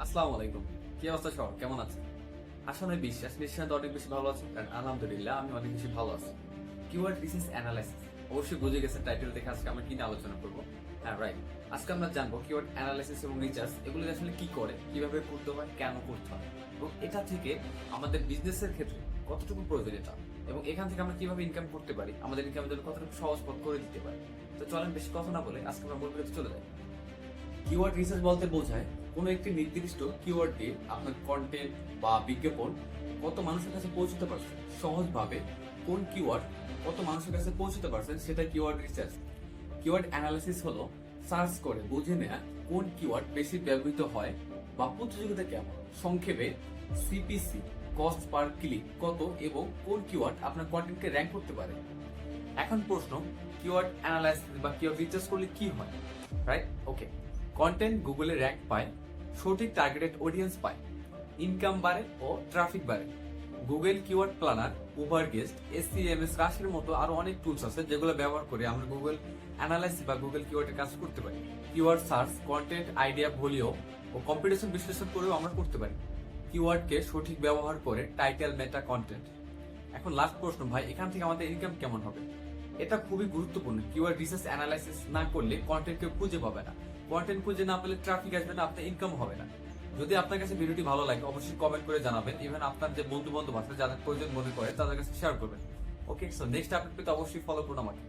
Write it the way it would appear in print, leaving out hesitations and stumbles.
আসসালামু আলাইকুম। কি অবস্থা সবার, কেমন আছেন? আসলে বিশ্বাস নিশ্চয়ই অনেক বেশি ভালো আছেন, কারণ আলহামদুলিল্লাহ আমি অনেক বেশি ভালো আছি। কিওয়ার্ড রিসার্চ অ্যানালাইসিস, অবশ্যই বুঝে গেছেন টাইটেল দেখে আজকে আমরা কি নিয়ে আলোচনা করবো। হ্যাঁ, রাইট। আজকে আমরা জানবো কিওয়ার্ড অ্যানালাইসিস এবং রিসার্চ এগুলো আসলে কি করে, কিভাবে করতে হয়, কেন করতে হয়, এবং এটা থেকে আমাদের বিজনেসের ক্ষেত্রে কতটুকু প্রয়োজনীয়তা, এবং এখান থেকে আমরা কিভাবে ইনকাম করতে পারি, আমাদের ইনকামের জন্য কতটুকু সহজ পথ করে দিতে পারি। তো চলেন বেশি কথা না বলে আজকে আমরা মূল ভিডিওতে চলে যাই। কিওয়ার্ড রিসার্চ বলতে বোঝায় কোনো একটি নির্দিষ্ট কিওয়ার্ড দিয়ে আপনার কন্টেন্ট বা বিজ্ঞাপন কত মানুষের কাছে পৌঁছতে পারছে, সহজভাবে কোন কিওয়ার্ড কত মানুষের কাছে পৌঁছতে পারছে সেটা কিওয়ার্ড রিসার্চ। কিওয়ার্ড অ্যানালাইসিস হলো সার্চ করে বুঝে নেওয়া কোন কিওয়ার্ড বেশি ব্যবহৃত হয় বা প্রতিযোগিতা কেমন, সংক্ষেপে সিপিসি, কস্ট পার ক্লিক কত, এবং কোন কিওয়ার্ড আপনার কন্টেন্টকে র্যাঙ্ক করতে পারে। এখন প্রশ্ন, কিওয়ার্ড অ্যানালাইসিস বা কিওয়ার্ড রিসার্চ করলে কি হয়, রাইট? ওকে, কন্টেন্ট গুগলে র্যাঙ্ক পায়, সঠিক টার্গেটেড অডিয়েন্স পায়, ইনকাম বাড়ে ও ট্রাফিক বাড়ে। Google keyword planner, Ubersuggest, এসসিএমএস রাশের মতো আরো অনেক টুলস আছে যেগুলো ব্যবহার করে আমরা গুগল অ্যানালাইসিস বা গুগল কিওয়ার্ডের কাজ করতে পারি। Keyword search, content idea, volume ও কম্পিটিশন বিশ্লেষণ করেও আমরা করতে পারি। কিওয়ার্ডকে সঠিক ব্যবহার করে টাইটেল, মেটা, কন্টেন্ট। এখন লাস্ট প্রশ্ন, ভাই এখান থেকে আমাদের ইনকাম কেমন হবে? এটা খুবই গুরুত্বপূর্ণ। কিওয়ার্ড রিসার্চ অ্যানালাইসিস না করলে কন্টেন্ট কেউ খুঁজে পাবে না, কন্টেন্ট খুঁজে না পেলে ট্রাফিক আসবে না, আপনার ইনকাম হবে না। যদি আপনার কাছে ভিডিওটি ভালো লাগে অবশ্যই কমেন্ট করে জানাবেন, ইভেন আপনার যে বন্ধু বান্ধব আছে যাদের প্রয়োজন মনে করে তাদের কাছে শেয়ার করবেন। ওকে, সো নেক্সট আপডেট পেতে অবশ্যই ফলো করুন আমাকে।